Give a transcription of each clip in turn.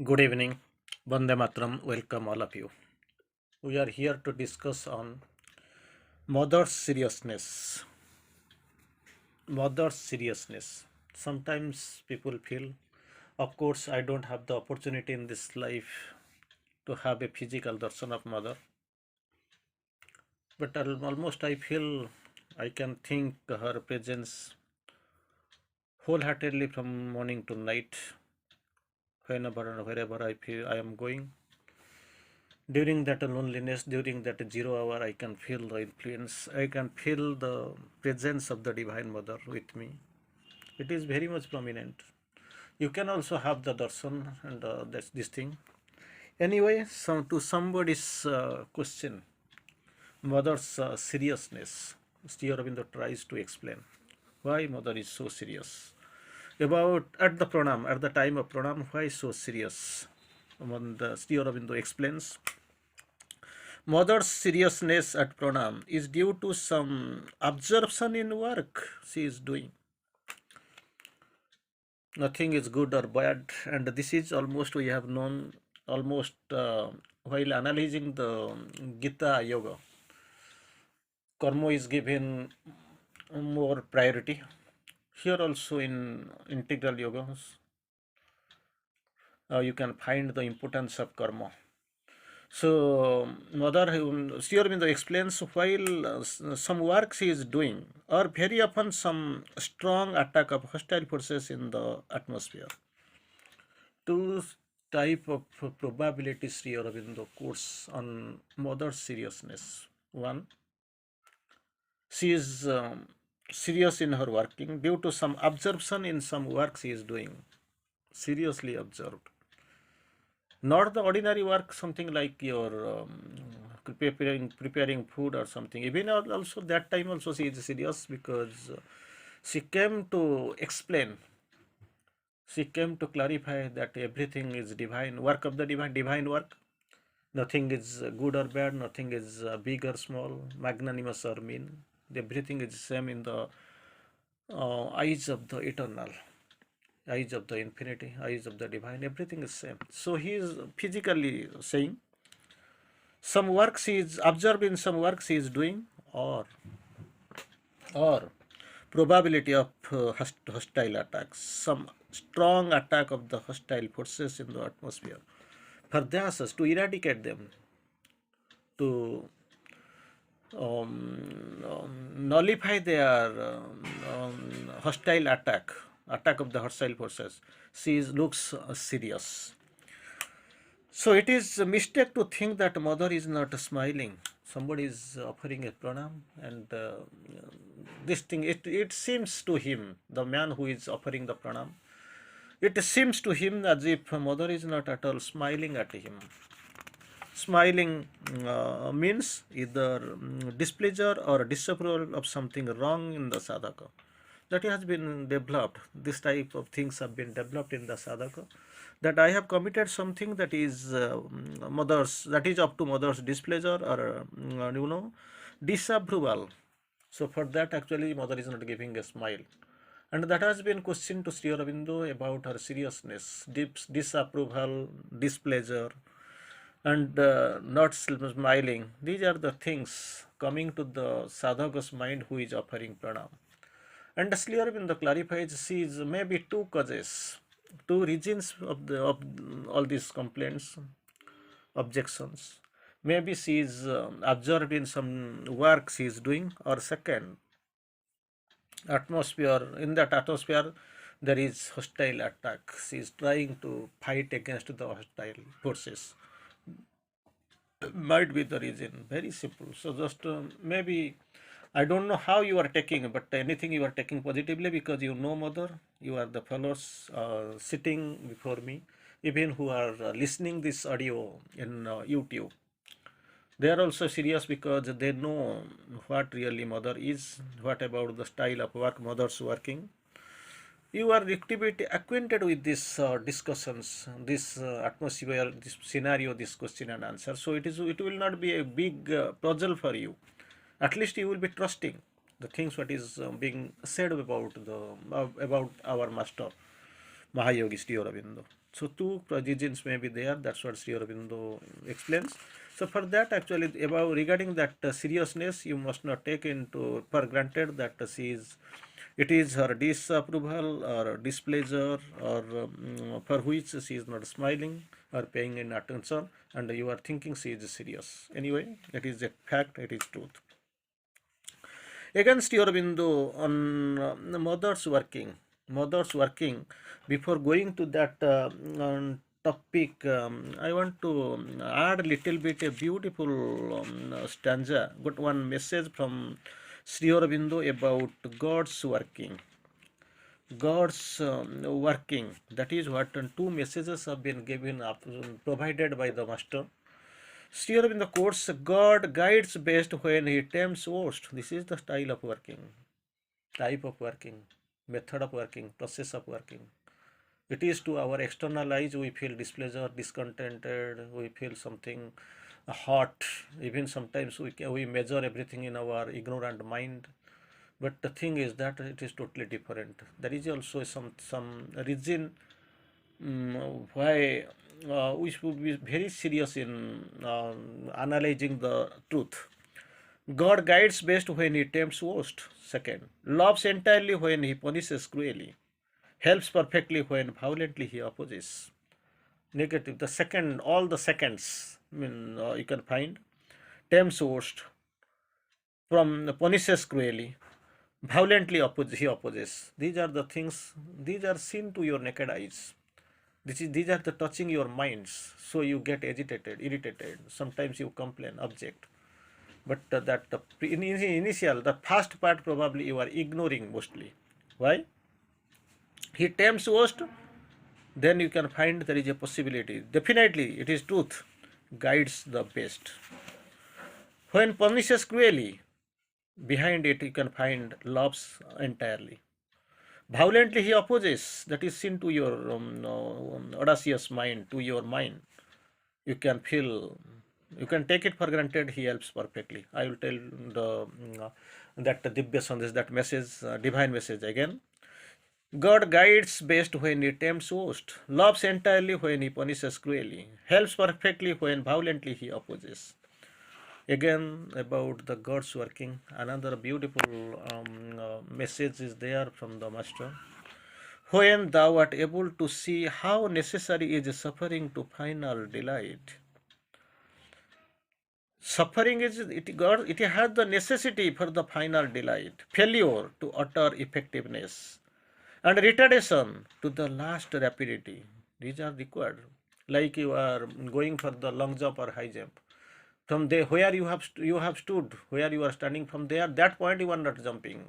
Good evening, Vande Matram. Welcome all of you. We are here to discuss on mother's seriousness. Mother's seriousness. Sometimes people feel, of course, I don't have the opportunity in this life to have a physical darshan of mother, but almost I feel I can think her presence wholeheartedly from morning to night, whenever and wherever I feel I am going. During that loneliness, during that 0 hour, I can feel the influence, I can feel the presence of the Divine Mother with me. It is very much prominent. You can also have the darshan and that's this thing. Anyway, to somebody's question, mother's seriousness, Sri Aurobindo tries to explain why mother is so serious. About at the time of pranam, why so serious? When the Sri Aurobindo explains, mother's seriousness at pranam is due to some absorption in work she is doing. Nothing is good or bad, and this is almost we have known almost while analyzing the Gita Yoga. Karma is given more priority. Here also in integral yogas, you can find the importance of karma. So, Mother Sri Aurobindo explains while some work she is doing, or very often some strong attack of hostile forces in the atmosphere. Two type of probabilities Sri Aurobindo quotes on mother's seriousness. One, she is serious in her working due to some absorption in some work she is doing, seriously observed. Not the ordinary work, something like your preparing food or something. Even also that time also she is serious because she came to explain, she came to clarify that everything is divine work of the divine work. Nothing is good or bad, nothing is big or small, magnanimous or mean. Everything is same in the eyes of the eternal, eyes of the infinity, eyes of the divine. Everything is same. So he is physically saying some work she is observed in some work she is doing, or probability of hostile attacks, some strong attack of the hostile forces in the atmosphere. For this, to eradicate them, to nullify their hostile attack of the hostile forces, she looks serious. So it is a mistake to think that mother is not smiling. Somebody is offering a pranam, and this thing, it seems to him, the man who is offering the pranam, it seems to him as if mother is not at all smiling at him. Smiling means either displeasure or disapproval of something wrong in the sadhaka. That has been developed. This type of things have been developed in the sadhaka. That I have committed something that is that is up to mother's displeasure or disapproval. So for that, actually, mother is not giving a smile. And that has been questioned to Sri Aurobindo about her seriousness, disapproval, displeasure, and not smiling. These are the things coming to the sadhaka's mind who is offering pranam. And Sri Aurobindo clarifies she is maybe two causes, two reasons of all these complaints, objections. Maybe she is absorbed in some work she is doing, or second, atmosphere, in that atmosphere there is hostile attack. She is trying to fight against the hostile forces. Might be the reason. Very simple. So just maybe I don't know how you are taking, but anything you are taking positively because you know mother. You are the fellows sitting before me, even who are listening this audio in YouTube. They are also serious because they know what really mother is, what about the style of work mother's working. You are little bit acquainted with these discussions, this atmosphere, this scenario, this question and answer. So it will not be a big puzzle for you. At least you will be trusting the things what is being said about about our master Mahayogi Sri Aurobindo. So two reasons may be there. That's what Sri Aurobindo explains. So for that, actually, about regarding that seriousness, you must not take into for granted that it is her disapproval or displeasure or for which she is not smiling or paying any attention, and you are thinking she is serious. Anyway, it is a fact. It is truth. Against Aurobindo on mothers working. Before going to that topic, I want to add a little bit a beautiful stanza. Got one message from Sri Aurobindo about God's working. God's working. That is what two messages have been given up, provided by the master. Still in the course, God guides best when he tempts worst. This is the style of working, type of working, method of working, process of working. It is to our external eyes we feel displeasure, discontented, we feel something hot. Even sometimes we measure everything in our ignorant mind. But the thing is that it is totally different. There is also some reason why we should be very serious in analyzing the truth. God guides best when he tempts worst. Second, loves entirely when he punishes cruelly, helps perfectly when violently he opposes. Negative, the second, all the seconds you can find. Tempts worst, from punishes cruelly, violently he opposes. These are the things, these are seen to your naked eyes. These are the touching your minds, so you get agitated, irritated. Sometimes you complain, object. But that the initial, the first part probably you are ignoring mostly. Why? He tempts worst, then you can find there is a possibility. Definitely, it is truth. Guides the best. When punishes cruelly, behind it you can find loves entirely. Violently he opposes. That is seen to your audacious mind, to your mind. You can feel, you can take it for granted he helps perfectly. I will tell that Dibya Sandesh, that message, divine message again. God guides best when he tempts worst, loves entirely when he punishes cruelly, helps perfectly when violently he opposes. Again, about the God's working, another beautiful message is there from the Master. When thou art able to see how necessary is suffering to final delight. Suffering is it has the necessity for the final delight, failure to utter effectiveness, and retardation to the last rapidity. These are required. Like you are going for the long jump or high jump. From there, where you have stood, where you are standing, from there, that point you are not jumping,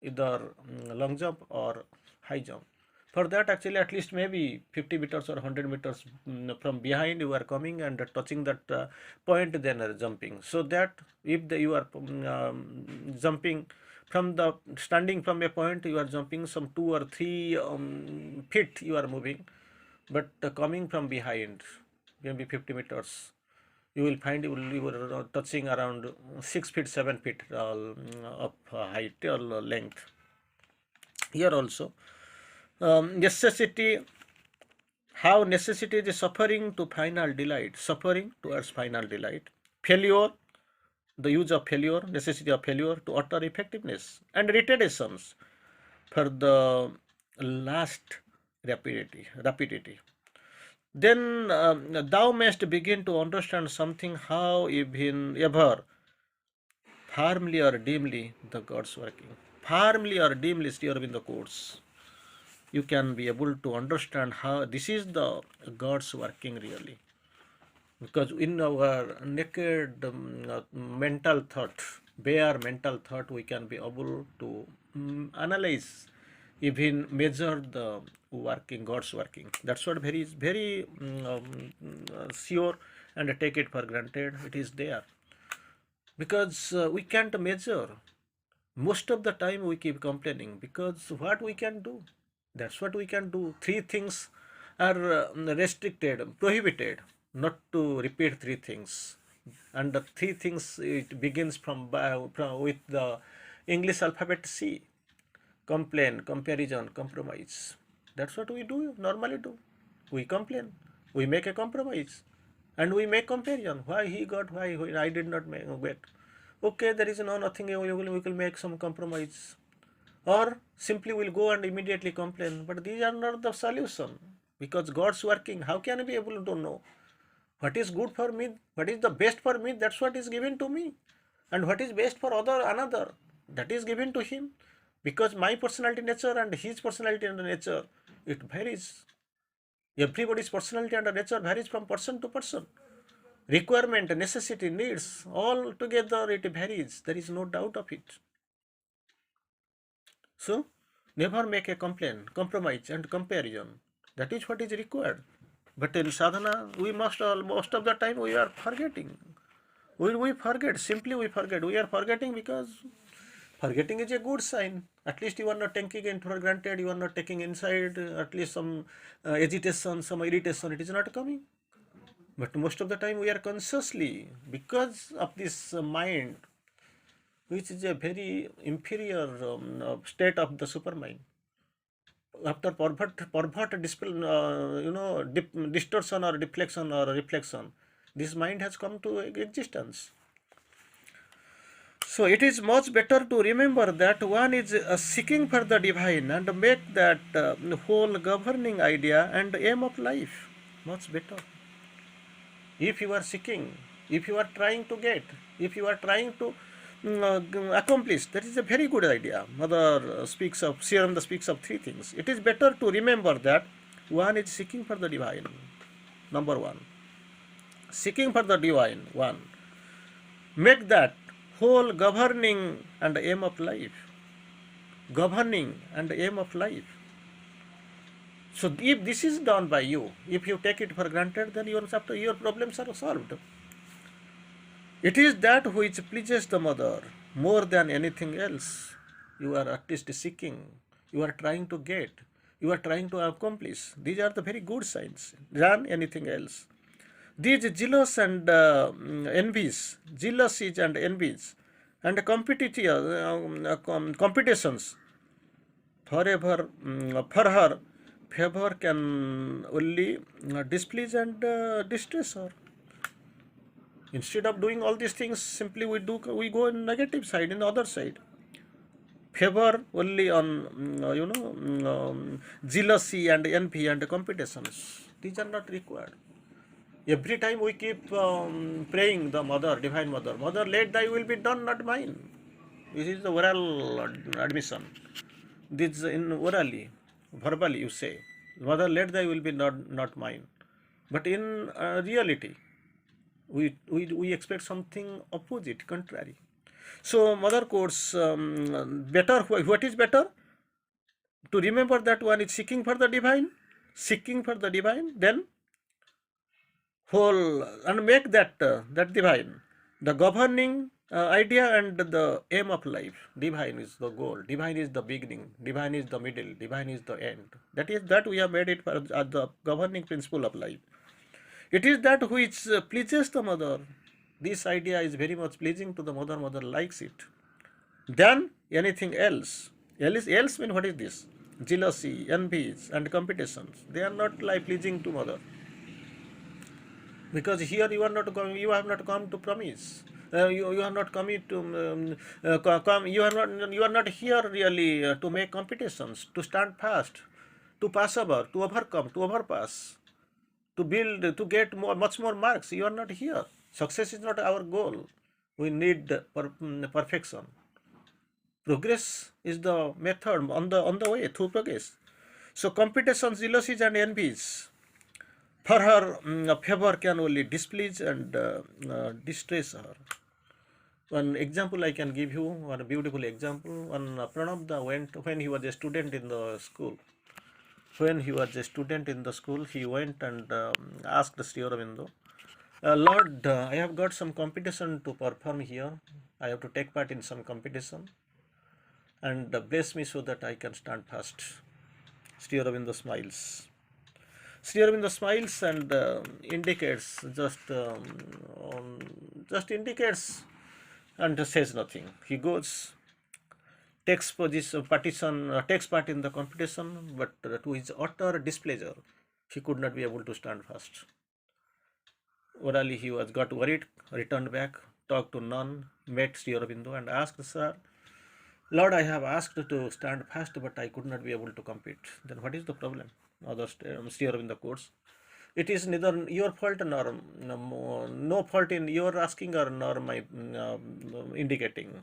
either long jump or high jump. For that, actually, at least maybe 50 meters or 100 meters from behind you are coming and touching that point, then are jumping. So that if you are jumping from the standing from a point, you are jumping some 2 or 3 feet you are moving, but coming from behind, maybe 50 meters, you will find you are touching around 6 feet, 7 feet of height or length. Here also, necessity, how necessity is suffering to final delight, suffering towards final delight, failure, the use of failure, necessity of failure to utter effectiveness, and retardations for the last rapidity. Then thou mayst begin to understand something how even ever firmly or dimly the God's working. Firmly or dimly steer in the course. You can be able to understand how this is the God's working really. Because in our naked mental thought, bare mental thought, we can be able to analyze, even measure the working, God's working. That's what very sure, and take it for granted. It is there because we can't measure. Most of the time we keep complaining because what we can do, that's what we can do. Three things are restricted, prohibited, not to repeat three things. And the three things, it begins from with the English alphabet C: complain, comparison, compromise. That's what we do normally do. We complain, we make a compromise, and we make comparison. Why he got, why I did not get. Okay, there is nothing. We will make some compromise, or simply we'll go and immediately complain. But these are not the solution, because God's working. How can I be able to know what is good for me, what is the best for me? That's what is given to me, and what is best for another, that is given to him, because my personality nature and his personality and nature, it varies. Everybody's personality and nature varies from person to person. Requirement, necessity, needs, all together it varies. There is no doubt of it. So, never make a complaint, compromise, and comparison. That is what is required. But in sadhana, we must most of the time we are forgetting. We forget, simply we forget. We are forgetting because forgetting is a good sign. At least you are not taking it for granted, you are not taking inside, at least some agitation, some irritation, it is not coming. But most of the time we are consciously, because of this mind, which is a very inferior state of the supermind. After distortion or deflection or reflection, this mind has come to existence. So it is much better to remember that one is seeking for the divine and make that whole governing idea and aim of life. Much better. If you are seeking, if you are trying to get, if you are trying to accomplish, that is a very good idea. Mother speaks of, Sri speaks of three things. It is better to remember that one is seeking for the divine. Number one. Seeking for the divine, one. Make that whole governing and aim of life. Governing and aim of life. So if this is done by you, if you take it for granted, then your problems are solved. It is that which pleases the mother more than anything else. You are at least seeking, you are trying to get, you are trying to accomplish. These are the very good signs than anything else. These jealous and envies, jealousies and envies, and competitions forever for her favor can only displease and distress her. Instead of doing all these things, simply we go in negative side, in the other side. Favor only on jealousy and envy and competitions. These are not required. Every time we keep praying the mother, divine mother, mother, let thy will be done, not mine. This is the oral admission. This in orally, verbally you say, mother, let thy will be not mine. But in reality, we expect something opposite, contrary. So mother quotes better. What is better? To remember that one is seeking for the divine, then whole and make that divine the governing idea and the aim of life. Divine is the goal. Divine is the beginning. Divine is the middle. Divine is the end. That we have made it for the governing principle of life. It is that which pleases the mother. This idea is very much pleasing to the mother. Mother likes it. Than anything else. Else mean what is this? Jealousy, envies, and competitions. They are not like pleasing to mother. Because here you have not come to promise. You are not coming to come. You are not here really to make competitions, to stand fast, to pass over, to overcome, to overpass, to build, to get much more marks. You are not here. Success is not our goal. We need perfection. Progress is the method on the way through progress. So competitions, jealousies, and envies for her favor can only displease and distress her. One example I can give you, one beautiful example. When Pranab went, when he was a student in the school, he went and asked Sri Aurobindo, Lord, I have got some competition to perform here. I have to take part in some competition, and bless me so that I can stand fast. Sri Aurobindo smiles. Sri Aurobindo smiles and indicates, just indicates and says nothing. He goes, takes part in the competition, but to his utter displeasure, He could not be able to stand fast. Orally he was got worried, returned back, talked to nun, met Sri Aurobindo and asked, Sir, Lord, I have asked to stand fast, but I could not be able to compete. Then what is the problem? Other Sri Aurobindo quotes, it is neither your fault nor no fault in your asking or nor my indicating.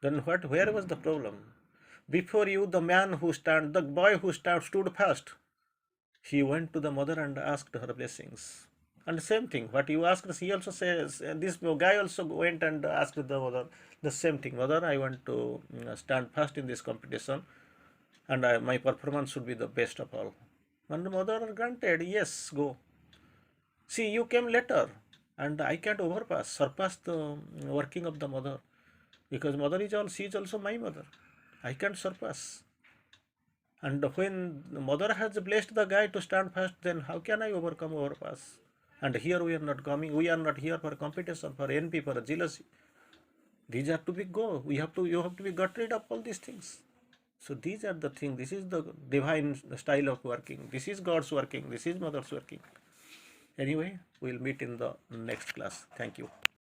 Then what? Where was the problem? Before you, the boy who stood fast, he went to the mother and asked her blessings. And same thing, what you asked, he also says, this guy also went and asked the mother the same thing. Mother, I want to stand first in this competition, and my performance should be the best of all. And the mother granted, yes, go. See, you came later, and I can't surpass the working of the mother, because mother is all, she is also my mother. I can't surpass. And when the mother has blessed the guy to stand first, then how can I overpass? And here we are not coming, we are not here for competition, for envy, for jealousy. These are to be go. You have to be got rid of all these things. So these are the things. This is the divine style of working. This is God's working. This is Mother's working. Anyway, we'll meet in the next class. Thank you.